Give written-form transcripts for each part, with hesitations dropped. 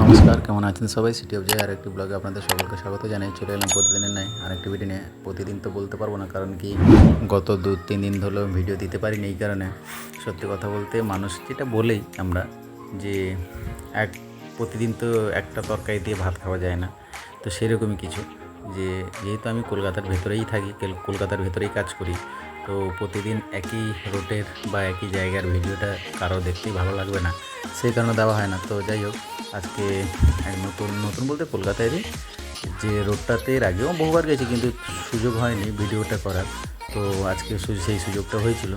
নমস্কার, কেমন আছেন সবাই? সিটি অফ জয় আরেকটি ব্লগে আপনাদের সকলকে স্বাগত জানাই। চলে এলাম প্রতিদিনের ন্যায় আরেকটি ভিডিও নিয়ে। প্রতিদিন তো বলতে পারবো না, কারণ কি গত 2-3 দিন ধরেও ভিডিও দিতে পারিনি। এই কারণে সত্যি কথা বলতে মানুষ যেটা বলেই আমরা যে এক প্রতিদিন তো একটা তরকারি দিয়ে ভাত খাওয়া যায় না, তো সেরকমই কিছু। যেহেতু আমি কলকাতার ভেতরেই থাকি, কলকাতার ভেতরেই কাজ করি, তো প্রতিদিন একই রুটের বা একই জায়গার ভিডিওটা কারো দেখতেই ভালো লাগবে না, সেই কারণে দেওয়া হয় না। তো যাই হোক, আজকে এক নতুন নতুন বলতে কলকাতারই যে রোডটাতে এর আগেও বহুবার গেছি, কিন্তু সুযোগ হয়নি ভিডিওটা করার। তো আজকে সেই সুযোগটা হয়েছিল,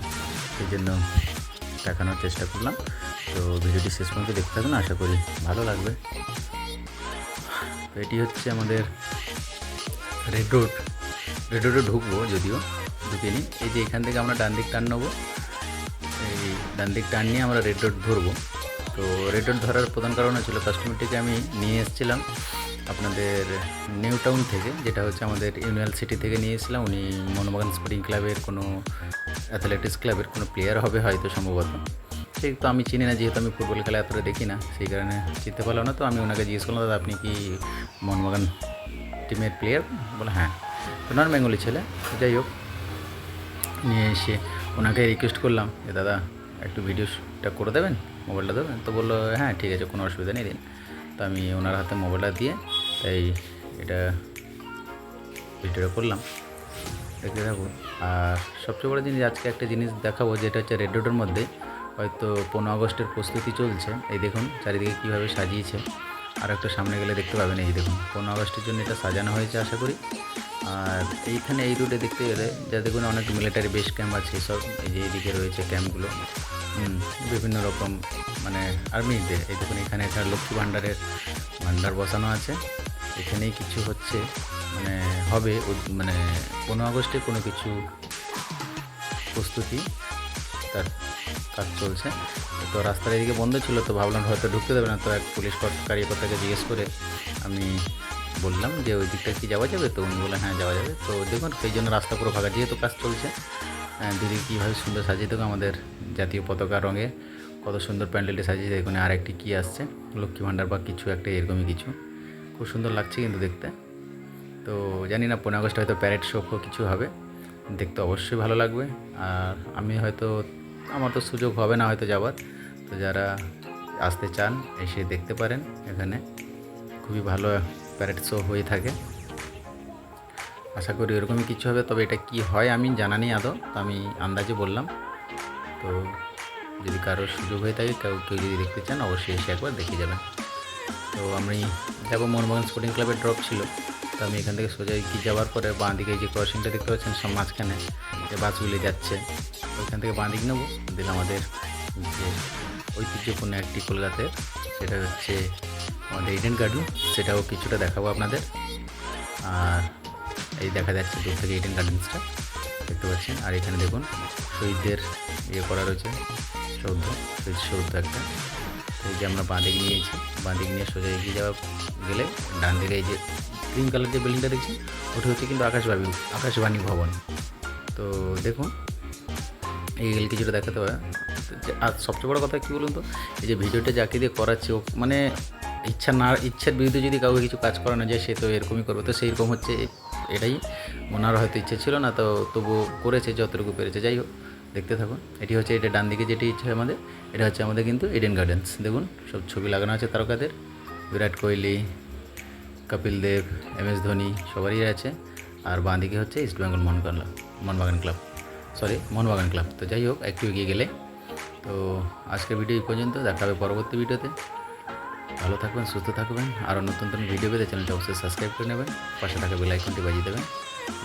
সেই জন্য দেখানোর চেষ্টা করলাম। তো ভিডিওটি শেষ পর্যন্ত দেখতে থাকুন, আশা করি ভালো লাগবে। তো এটি হচ্ছে আমাদের রেড রোডে ঢুকবো, যদিও ঢুকিনি। এই যে এখান থেকে আমরা ডান দিক টার্ন নেবো, এই ডান দিক টার্ন নিয়ে আমরা রেড রোড ধরবো। তো রেড রোড ধরার প্রধান কারণ ছিল কাস্টমারটিকে আমি নিয়ে এসেছিলাম আপনাদের নিউ টাউন থেকে, যেটা হচ্ছে আমাদের ইউনিভার্সিটি থেকে নিয়ে এসেছিলাম। উনি মোহনবাগান স্পোর্টিং ক্লাবের কোনো অ্যাথলেটিক্স ক্লাবের কোনো প্লেয়ার হবে হয়তো সম্ভবত। সেই তো আমি চিনি না, যেহেতু আমি ফুটবল খেলা এতটা দেখি না, সেই কারণে চিনতে পারলাম না। তো আমি ওনাকে জিজ্ঞেস করলাম, দাদা আপনি কি মোহনবাগান টিমের প্লেয়ার? বলে হ্যাঁ। তো নন বেঙ্গলি ছেলে। যাই হোক, নিয়ে এসে ওনাকে রিকোয়েস্ট করলাম যে দাদা একটু ভিডিওটা করে দেবেন, মোবাইলটা দেবেন। তো বললো হ্যাঁ ঠিক আছে, কোনো অসুবিধা নেই, দিন। তো আমি ওনার হাতে মোবাইলটা দিয়ে তাই এটা ভিডিওটা করলাম, দেখতে থাকুন। আর সবচেয়ে বড় জিনিস, আজকে একটা জিনিস দেখাবো, যেটা হচ্ছে রেড রোডের মধ্যে হয়তো 15 আগস্টের প্রস্তুতি চলছে। এই দেখুন চারিদিকে কীভাবে সাজিয়েছে। আর একটু সামনে গেলে দেখতে পাবেন, এই দেখুন 15 আগস্টের জন্য এটা সাজানো হয়েছে আশা করি। আর এইখানে এই রুটে দেখতে গেলে যা দেখুন অনেক মিলিটারি বেস ক্যাম্প আছে, সব এই যে এইদিকে রয়েছে ক্যাম্পগুলো, বিভিন্ন রকম মানে আর্মিদের। এই দেখুন এখানে একটা লক্ষ্মী ভাণ্ডার বসানো আছে। এখানেই কিছু হচ্ছে মানে হবে, মানে 15 আগস্টে কোনো কিছু প্রস্তুতি তার কাজ চলছে। তো রাস্তার এদিকে বন্ধ ছিল, তো ভাবলাম হয়তো ঢুকতে দেবে না। তো এক পুলিশ কার্যকর্তাকে জিজ্ঞেস করে আমি বললাম যে ওই দিকটা কি যাওয়া যাবে? তো উনি বললেন হ্যাঁ যাওয়া যাবে। তো দেখুন সেই জন্য রাস্তা পুরো ফাঁকা, যেহেতু কাজ চলছে। দিদি কীভাবে সুন্দর সাজিয়ে দেবো, আমাদের জাতীয় পতাকা রঙে কত সুন্দর প্যান্ডেলটি সাজিয়েছে। এখানে আর একটি কী আসছে, লক্ষ্মী ভাণ্ডার বা কিছু একটা এরকমই কিছু, খুব সুন্দর লাগছে কিন্তু দেখতে। তো জানি না 15 আগস্ট হয়তো প্যারেড শো কিছু হবে, দেখতে অবশ্যই ভালো লাগবে। আর আমি হয়তো, আমার তো সুযোগ হবে না হয়তো যাওয়ার, তো যারা আসতে চান এসে দেখতে পারেন। এখানে খুবই ভালো প্যারেড শো হয়ে থাকে, আশা করি এরকমই কিছু হবে। তবে এটা কি হয় আমি জানা নেই আদৌ, তো আমি আন্দাজে বললাম। তো যদি কারোর সুযোগ হয়ে থাকে, কেউ যদি দেখতে চান অবশ্যই এসে একবার দেখে যাবেন। তো আমি যাবো মোহনবাগান স্পোর্টিং ক্লাবের ড্রপ ছিল, তো আমি এখান থেকে সোজা এগিয়ে যাওয়ার পরে বাঁ দিকে যে ক্রসিংটা দেখতে পাচ্ছেন সব মাঝখানে যে বাসগুলি যাচ্ছে, ওইখান থেকে বাঁ দিক নেবো। দিলে আমাদের যে ঐতিহ্যপূর্ণ একটি কলকাতার, সেটা হচ্ছে আমাদের ইডেন গার্ডেন, সেটাও কিছুটা দেখাবো আপনাদের। আর এই দেখা যাচ্ছে দূর থেকে ইডেন গার্ডেন্সটা দেখতে পাচ্ছেন। আর এখানে দেখুন শহীদদের ইয়ে করা রয়েছে, সৌধ একটা। এই যে আমরা বাঁ দিকে নিয়েছি, বাঁ দিকে নিয়ে সোজা এগিয়ে যাওয়া গেলে ডান দিকে এই যে ক্রিম কালার যে বিল্ডিংটা দেখছি, ওটা হচ্ছে কিন্তু আকাশবাণী ভবন। তো দেখুন এই গেলে কিছুটা দেখাতে পারে। আর সবচেয়ে বড় কথা কী বলুন তো, এই যে ভিডিওটা যাকে দিয়ে করাচ্ছে, ও মানে ইচ্ছার বিরুদ্ধে যদি কাউকে কিছু কাজ করানো যায়, সে তো এরকমই করবে। তো সেই রকম হচ্ছে, এটাই ওনার হয়তো ইচ্ছে ছিল না, তো তবুও করেছে যতটুকু পেরেছে। যাই হোক, দেখতে থাকুন। এটি হচ্ছে, এটা ডান দিকে যেটি ইচ্ছে আমাদের, এটা হচ্ছে আমাদের কিন্তু ইডেন গার্ডেন্স। দেখুন সব ছবি লাগানো আছে তারকাদের, বিরাট কোহলি, কপিল দেব, MS ধোনি সবারই আছে। আর বাঁ দিকে হচ্ছে ইস্ট বেঙ্গল মোহনবাগান ক্লাব। তো যাই হোক, একটু এগিয়ে গেলে। তো আজকের ভিডিও এই পর্যন্ত, দেখা হবে পরবর্তী ভিডিওতে। ভালো থাকবেন, সুস্থ থাকবেন। আরও নতুন ভিডিও পেতে চ্যানেলটা অবশ্যই সাবস্ক্রাইব করে নেবেন, পাশে থাকা বেল আইকনটি বাজিয়ে দেবেন।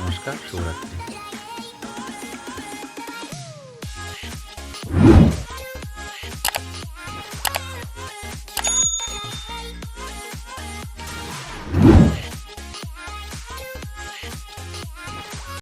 নমস্কার, শুভরাত্রি।